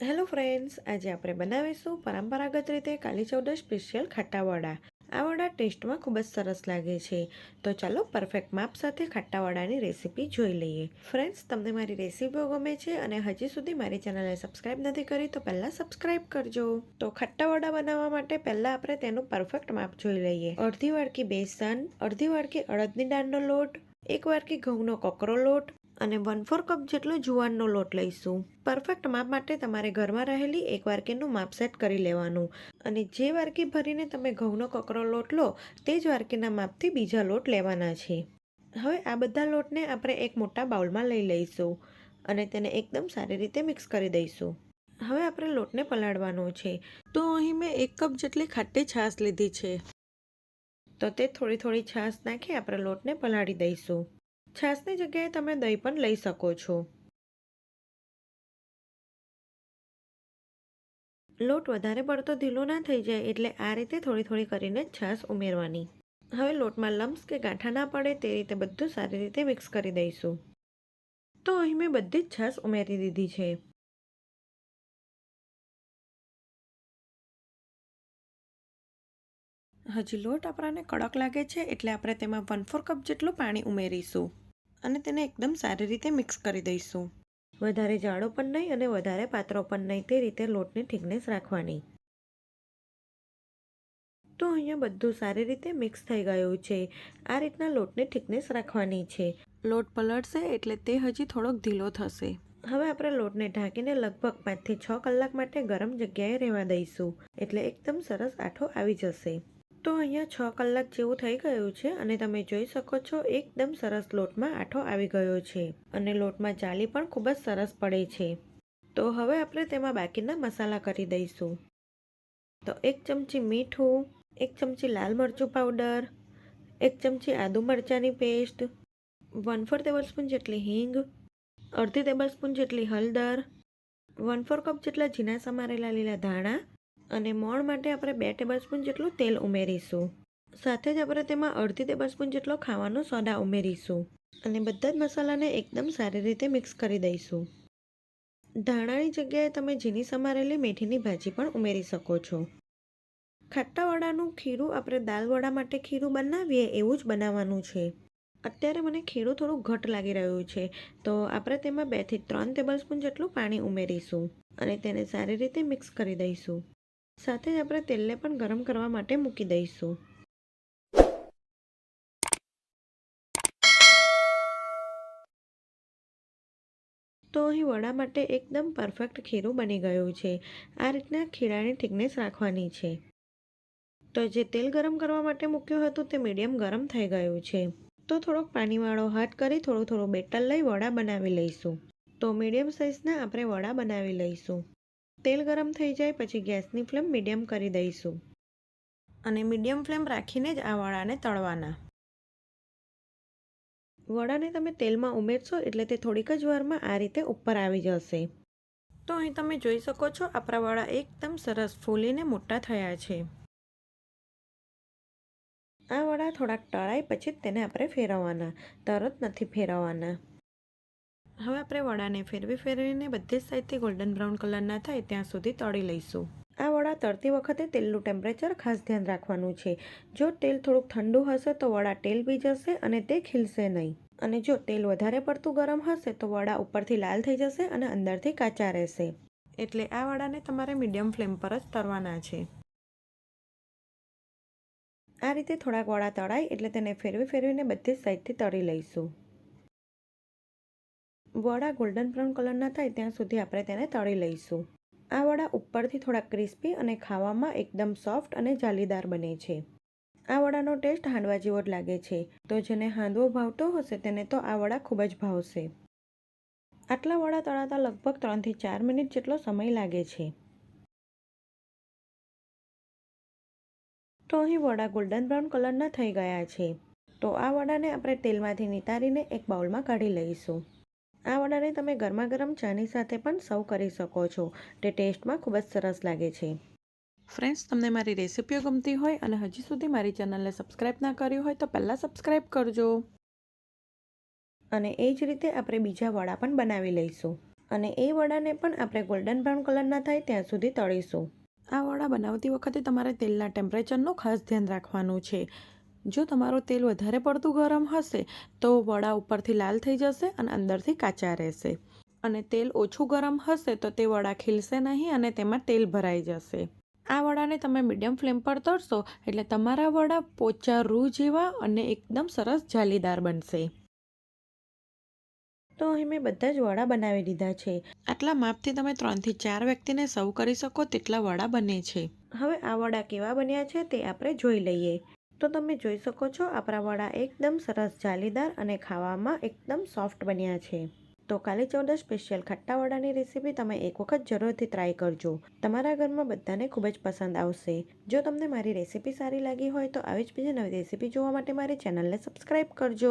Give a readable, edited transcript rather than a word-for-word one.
Hello friends, આજે આપણે બનાવીશું પરંપરાગત રીતે કાલી ચૌદશ સ્પેશિયલ ખાટા વડા. આ વડા ટેસ્ટમાં ખૂબ જ સરસ લાગે છે. તો ચાલો પરફેક્ટ માપ સાથે ખાટા વડાની રેસીપી જોઈ લઈએ. ફ્રેન્ડ્સ, તમને મારી રેસીપીઓ ગમે છે અને હજી સુધી મારી ચેનલને સબસ્ક્રાઇબ નથી કરી તો પહેલાં સબસ્ક્રાઇબ કરજો. તો ખાટા વડા બનાવવા માટે પહેલાં આપણે તેનું પરફેક્ટ માપ જોઈ લઈએ. અડધી વાડકી બેસન, અડધી વાડકી અડદની દાળનો લોટ, 1 વાડકી ઘઉંનો કકરો લોટ અને 1/4 કપ જેટલો જુવારનો લોટ લઈશું. પરફેક્ટ માપ માટે તમારે ઘરમાં રહેલી 1 વાડકીનું માપ સેટ કરી લેવાનું અને જે વાડકી ભરીને તમે ઘઉંનો કકરો લોટ લો તે જ વાડકીના માપથી બીજા લોટ લેવાના છે. હવે આ બધા લોટને આપણે એક મોટા બાઉલમાં લઈ લઈશું અને તેને એકદમ સારી રીતે મિક્સ કરી દઈશું. હવે આપણે લોટને પલાળવાનો છે. તો અહીં મેં 1 કપ જેટલી ખાટી છાશ લીધી છે. તો તે થોડી છાશ નાખી આપણે લોટને પલાળી દઈશું. છાશની જગ્યાએ તમે દહીં પણ લઈ શકો છો. લોટ વધારે પડતો ઢીલો ના થઈ જાય એટલે આ રીતે થોડી કરીને છાશ ઉમેરવાની. હવે લોટમાં લમ્સ કે ગાંઠા ના પડે તે રીતે બધું સારી રીતે મિક્સ કરી દઈશું. તો અહીં મેં બધી જ છાશ ઉમેરી દીધી છે. હજી લોટ આપણાને કડક લાગે છે એટલે આપણે તેમાં 1/4 કપ જેટલું પાણી ઉમેરીશું અને તેને એકદમ સારી રીતે મિક્સ કરી દઈશું. વધારે જાડો પણ નહીં અને વધારે પાતળો પણ નહીં, તે રીતે લોટની થિકનેસ રાખવાની. તો અહીંયા બધું સારી રીતે મિક્સ થઈ ગયું છે. આ રીતના લોટની થિકનેસ રાખવાની છે. લોટ પલળશે એટલે તે હજી થોડોક ઢીલો થશે. હવે આપણે લોટને ઢાંકીને લગભગ 5 થી 6 કલાક માટે ગરમ જગ્યાએ રહેવા દઈશું એટલે એકદમ સરસ આઠો આવી જશે. તો અહીંયા 6 કલાક જેવું થઈ ગયું છે અને તમે જોઈ શકો છો એકદમ સરસ લોટમાં આઠો આવી ગયો છે અને લોટમાં જાળી પણ ખૂબ જ સરસ પડે છે. તો હવે આપણે તેમાં બાકીના મસાલા કરી દઈશું. તો 1 ચમચી મીઠું, 1 ચમચી લાલ મરચું પાવડર, 1 ચમચી આદુ મરચાંની પેસ્ટ, 1/4 ટેબલસ્પૂન જેટલી હિંગ, અડધી ટેબલસ્પૂન જેટલી હળદર, 1/4 કપ જેટલા ઝીણા સમારેલા લીલા ધાણા અને મોણ માટે આપણે 2 ટેબલસ્પૂન જેટલું તેલ ઉમેરીશું. સાથે જ આપણે તેમાં અડધી ટેબલસ્પૂન જેટલો ખાવાનો સોડા ઉમેરીશું અને બધા જ મસાલાને એકદમ સારી રીતે મિક્સ કરી દઈશું. ધાણાની જગ્યાએ તમે ઝીણી સમારેલી મેથીની ભાજી પણ ઉમેરી શકો છો. ખાટા વડાનું ખીરું આપણે દાલ વડા માટે ખીરું બનાવીએ એવું જ બનાવવાનું છે. અત્યારે મને ખીરું થોડું ઘટ લાગી રહ્યું છે તો આપણે તેમાં 2 થી 3 ટેબલસ્પૂન જેટલું પાણી ઉમેરીશું અને તેને સારી રીતે મિક્સ કરી દઈશું. સાથે જ આપણે તેલને પણ ગરમ કરવા માટે મૂકી દઈશું. તો અહીં વડા માટે એકદમ પરફેક્ટ ખીરું બની ગયું છે. આ રીતના ખીરાની થિકનેસ રાખવાની છે. તો જે તેલ ગરમ કરવા માટે મૂક્યું હતું તે મીડિયમ ગરમ થઈ ગયું છે. તો થોડોક પાણીવાળો હાથ કરી થોડું બેટર લઈ વડા બનાવી લઈશું. તો મીડિયમ સાઇઝના આપણે વડા બનાવી લઈશું. તેલ ગરમ થઈ જાય પછી ગેસની ફ્લેમ મીડિયમ કરી દઈશું અને મીડિયમ ફ્લેમ રાખીને જ આ વડાને તળવાના. વડાને તમે તેલમાં ઉમેરશો એટલે તે થોડીક જ વારમાં આ રીતે ઉપર આવી જશે. તો અહીં તમે જોઈ શકો છો આપણા વડા એકદમ સરસ ફૂલીને મોટા થયા છે. આ વડા થોડાક તળાય પછી જ તેને આપણે ફેરવવાના, તરત નથી ફેરવવાના. હવે આપણે વડાને ફેરવીને બધી જ સાઈડથી ગોલ્ડન બ્રાઉન કલરના થાય ત્યાં સુધી તળી લઈશું. આ વડા તળતી વખતે તેલનું ટેમ્પરેચર ખાસ ધ્યાન રાખવાનું છે. જો તેલ થોડુંક ઠંડુ હશે તો વડા તેલ પી જશે અને તે ખીલશે નહીં અને જો તેલ વધારે પડતું ગરમ હશે તો વડા ઉપરથી લાલ થઈ જશે અને અંદરથી કાચા રહેશે. એટલે આ વડાને તમારે મીડિયમ ફ્લેમ પર જ તળવાના છે. આ રીતે થોડાક વડા તળાય એટલે તેને ફેરવીને બધી જ સાઈડથી તળી લઈશું. વડા ગોલ્ડન બ્રાઉન કલરના થાય ત્યાં સુધી આપણે તેને તળી લઈશું. આ વડા ઉપરથી થોડા ક્રિસ્પી અને ખાવામાં એકદમ સોફ્ટ અને જાલીદાર બને છે. આ વડાનો ટેસ્ટ હાંડવા જેવો જ લાગે છે. તો જેને હાંડવો ભાવતો હશે તેને તો આ વડા ખૂબ જ ભાવશે. આટલા વડા તળાતા લગભગ 3 થી 4 મિનિટ જેટલો સમય લાગે છે. તો અહીં વડા ગોલ્ડન બ્રાઉન કલરના થઈ ગયા છે. તો આ વડાને આપણે તેલમાંથી નિતારીને એક બાઉલમાં કાઢી લઈશું. આ વડાને તમે ગરમા ગરમ ચાની સાથે પણ સર્વ કરી શકો છો. તે ટેસ્ટમાં ખૂબ જ સરસ લાગે છે. ફ્રેન્ડ્સ, તમને મારી રેસીપીઓ ગમતી હોય અને હજી સુધી મારી ચેનલને સબસ્ક્રાઈબ ના કરી હોય તો પહેલાં સબસ્ક્રાઈબ કરજો. અને એ જ રીતે આપણે બીજા વડા પણ બનાવી લઈશું. અને એ વડાને પણ આપણે ગોલ્ડન બ્રાઉન કલરના થાય ત્યાં સુધી તળીશું. આ વડા બનાવતી વખતે તમારે તેલના ટેમ્પરેચરનું ખાસ ધ્યાન રાખવાનું છે. જો તમારું તેલ વધારે પડતું ગરમ હશે તો વડા ઉપરથી લાલ થઈ જશે અને અંદરથી કાચા રહેશે. અને તેલ ઓછું ગરમ હશે તો તે વડા ખીલશે નહીં અને તેમાં તેલ ભરાઈ જશે. આ વડાને તમે મીડિયમ ફ્લેમ પર તળશો એટલે તમારા વડા પોચા રૂ જેવા અને એકદમ સરસ જાલીદાર બનશે. તો અહીં મેં બધા જ વડા બનાવી દીધા છે. આટલા માપથી તમે 3 થી 4 વ્યક્તિને સર્વ કરી શકો તેટલા વડા બને છે. હવે આ વડા કેવા બન્યા છે તે આપણે જોઈ લઈએ. તો તમે જોઈ શકો છો આપણા વડા એકદમ સરસ જાલીદાર અને ખાવામાં એકદમ સોફ્ટ બન્યા છે. તો કાલી ચૌદશ સ્પેશિયલ ખટ્ટા વડાની રેસીપી તમે એક વખત જરૂરથી ટ્રાય કરજો. તમારા ઘરમાં બધાને ખૂબ જ પસંદ આવશે. જો તમને મારી રેસીપી સારી લાગી હોય તો આવી જ બીજી નવી રેસીપી જોવા માટે મારી ચેનલને સબસ્ક્રાઈબ કરજો.